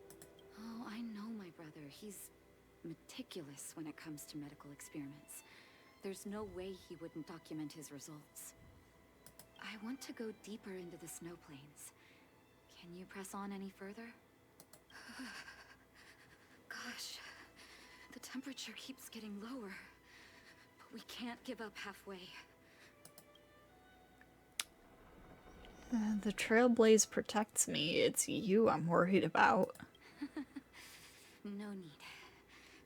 Oh, I know my brother. He's meticulous when it comes to medical experiments. There's no way he wouldn't document his results. I want to go deeper into the snow plains. Can you press on any further? Gosh, the temperature keeps getting lower, but we can't give up halfway. The trailblaze protects me. It's you I'm worried about. No need.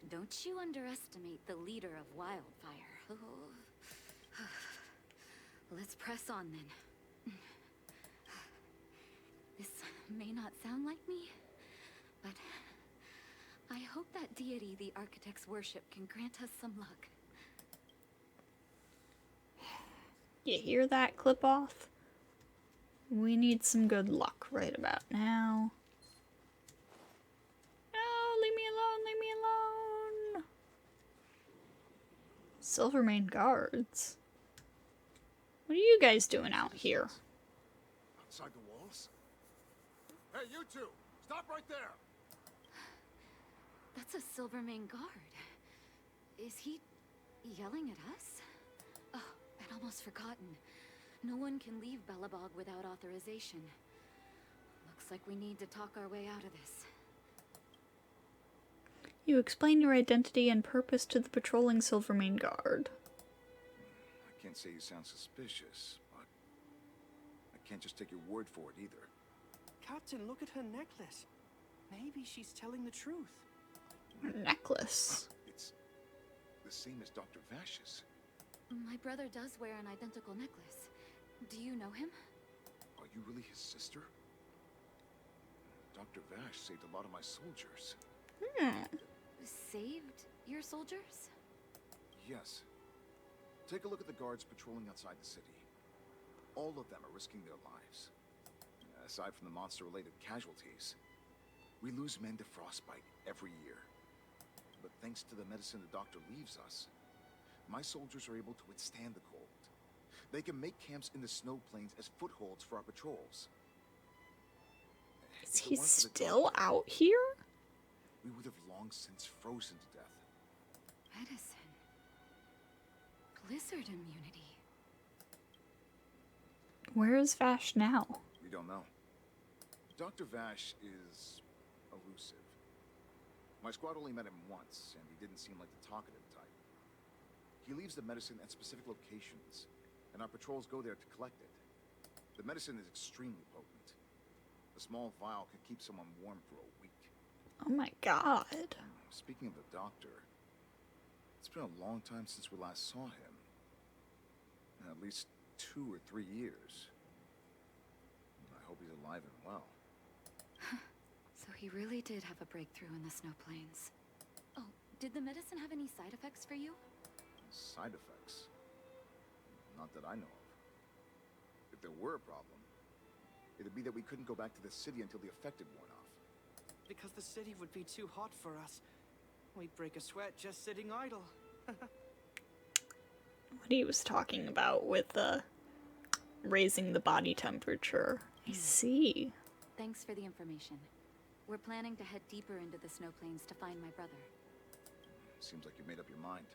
Don't you underestimate the leader of Wildfire. Let's press on then. This may not sound like me, but I hope that deity the architects worship can grant us some luck. You hear that, clip off? We need some good luck right about now. No, leave me alone, leave me alone. Silvermane guards. What are you guys doing out here? Outside the walls? Hey, you two! Stop right there! That's a Silvermane guard. Is he yelling at us? Oh, I'd almost forgotten. No one can leave Belobog without authorization. Looks like we need to talk our way out of this. You explain your identity and purpose to the patrolling Silvermane guard. I can't say you sound suspicious, but I can't just take your word for it either. Captain, look at her necklace. Maybe she's telling the truth. Necklace. It's the same as Dr. Vash's. My brother does wear an identical necklace. Do you know him? Are you really his sister? Dr. Vash saved a lot of my soldiers. Saved your soldiers? Yes. Take a look at the guards patrolling outside the city. All of them are risking their lives. Aside from the monster-related casualties, we lose men to frostbite every year. But thanks to the medicine the doctor leaves us, my soldiers are able to withstand the cold. They can make camps in the snow plains as footholds for our patrols. Is he still out here? We would have long since frozen to death. Medicine. Blizzard immunity. Where is Vash now? We don't know. Dr. Vash is elusive. My squad only met him once, and he didn't seem like the talkative type. He leaves the medicine at specific locations, and our patrols go there to collect it. The medicine is extremely potent. A small vial could keep someone warm for a week. Oh my god. Speaking of the doctor, it's been a long time since we last saw him. At least 2 or 3 years. I hope he's alive and well. So he really did have a breakthrough in the snow plains. Oh, did the medicine have any side effects for you? Side effects? Not that I know of. If there were a problem, it'd be that we couldn't go back to the city until the effect had worn off. Because the city would be too hot for us. We'd break a sweat just sitting idle. What he was talking about with the raising the body temperature. I see. Thanks for the information. We're planning to head deeper into the snow plains to find my brother. Seems like you made up your mind.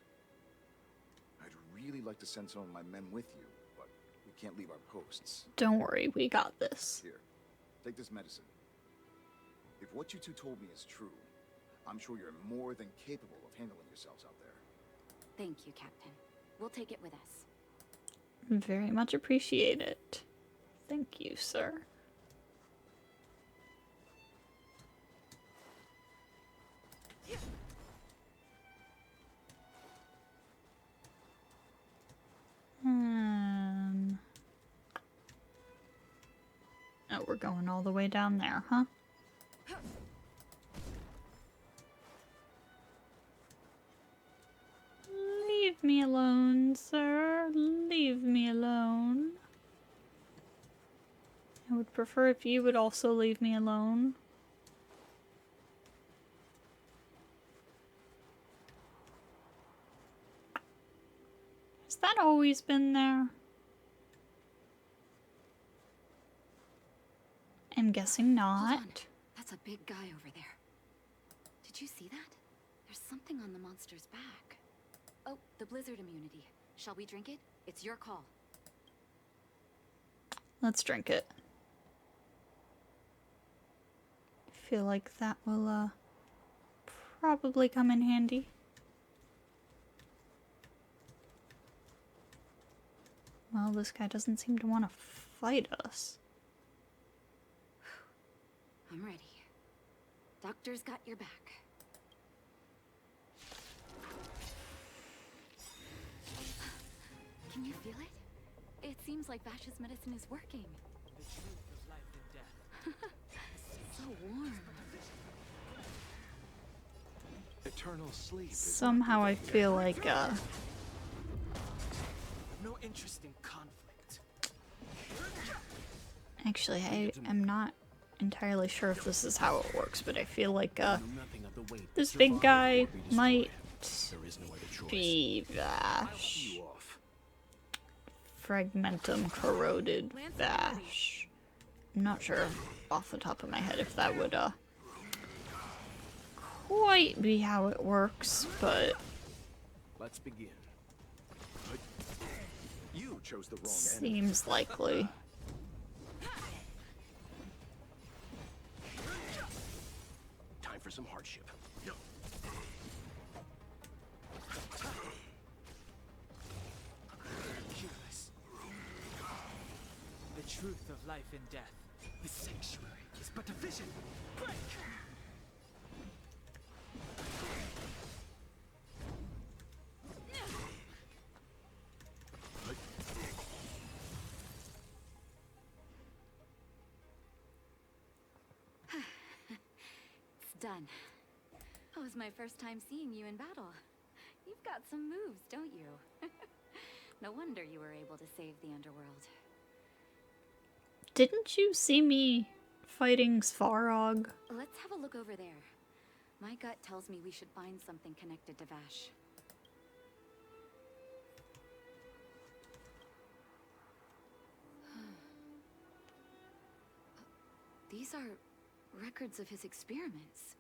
I'd really like to send some of my men with you, but we can't leave our posts. Don't worry, we got this. Here, take this medicine. If what you two told me is true, I'm sure you're more than capable of handling yourselves out there. Thank you, Captain. We'll take it with us. Very much appreciate it. Thank you, sir. Oh, we're going all the way down there, huh? Leave me alone, sir. Leave me alone. I would prefer if you would also leave me alone. Has that always been there? I'm guessing not. Hold on. That's a big guy over there. Did you see that? There's something on the monster's back. Oh, the blizzard immunity. Shall we drink it? It's your call. Let's drink it. I feel like that will, probably come in handy. Well, this guy doesn't seem to want to fight us. I'm ready. Doctor's got your back. Can you feel it? It seems like Vash's medicine is working. The truth of life and death. So warm. Eternal sleep. Somehow I feel like, No interest in conflict. actually, I am not entirely sure if this is how it works, but I feel like, this big guy might be Vash. Fragmentum corroded Vash. I'm not sure off the top of my head if that would, quite be how it works, but Let's begin. You chose the wrong seems likely. Time for some hardship. Careless. The truth of life and death. The sanctuary is but a vision. Break! It's done. That was my first time seeing you in battle. You've got some moves, don't you? No wonder you were able to save the underworld. Didn't you see me fighting Svarog? Let's have a look over there. My gut tells me we should find something connected to Vash. These are records of his experiments.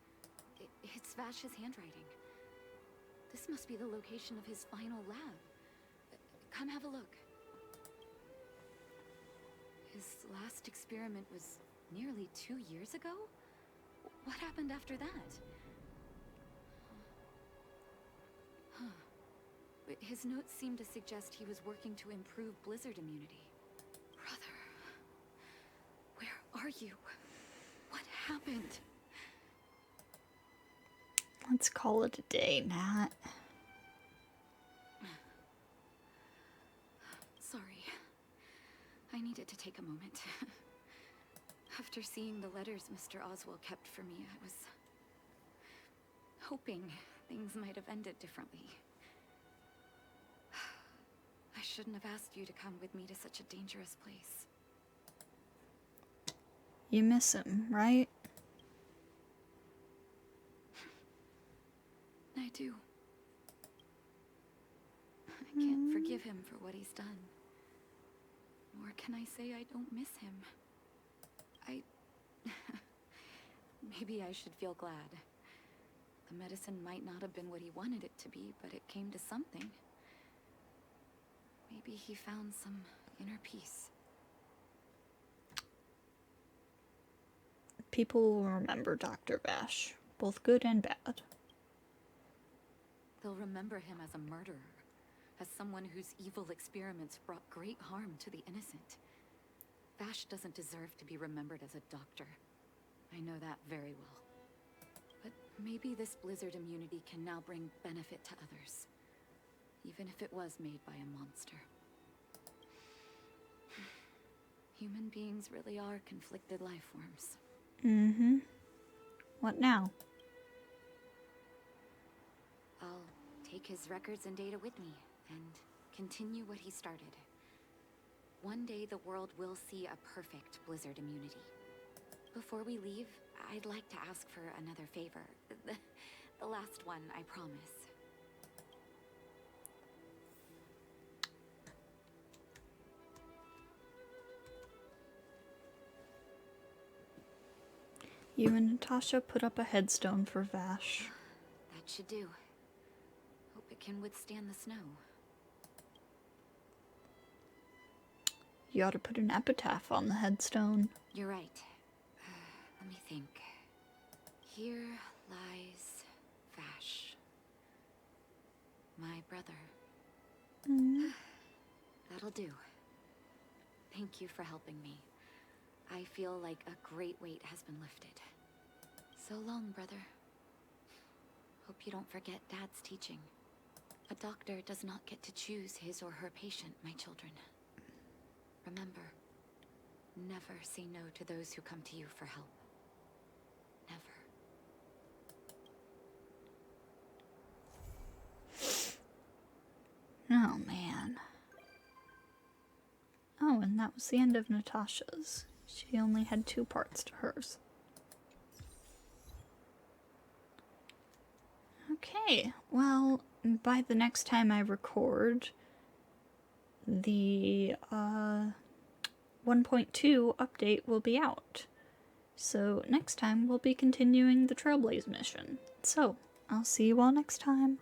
It's Vash's handwriting. This must be the location of his final lab. Come have a look. His last experiment was nearly 2 years ago? What happened after that? Huh. His notes seem to suggest he was working to improve blizzard immunity. Brother, where are you? What happened? Let's call it a day, Nat. Sorry. I needed to take a moment. After seeing the letters Mr. Oswald kept for me, I was hoping things might have ended differently. I shouldn't have asked you to come with me to such a dangerous place. You miss him, right? I do. I can't forgive him for what he's done. Nor can I say I don't miss him. Maybe I should feel glad. The medicine might not have been what he wanted it to be, but it came to something. Maybe he found some inner peace. People will remember Dr. Vash, both good and bad. They'll remember him as a murderer, as someone whose evil experiments brought great harm to the innocent. Vash doesn't deserve to be remembered as a doctor. I know that very well. But maybe this blizzard immunity can now bring benefit to others, even if it was made by a monster. Human beings really are conflicted life forms. Mm-hmm. What now? I'll take his records and data with me, and continue what he started. One day the world will see a perfect blizzard immunity. Before we leave, I'd like to ask for another favor. The last one, I promise. You and Natasha put up a headstone for Vash. That should do. Hope it can withstand the snow. You ought to put an epitaph on the headstone. You're right. Let me think. Here lies Vash. My brother. That'll do. Thank you for helping me. I feel like a great weight has been lifted. So long, brother. Hope you don't forget Dad's teaching. A doctor does not get to choose his or her patient, my children. Remember, never say no to those who come to you for help. Never. Oh, man. Oh, and that was the end of Natasha's. She only had 2 parts to hers. Okay, well, by the next time I record, the 1.2 update will be out. So next time we'll be continuing the Trailblaze mission. So, I'll see you all next time.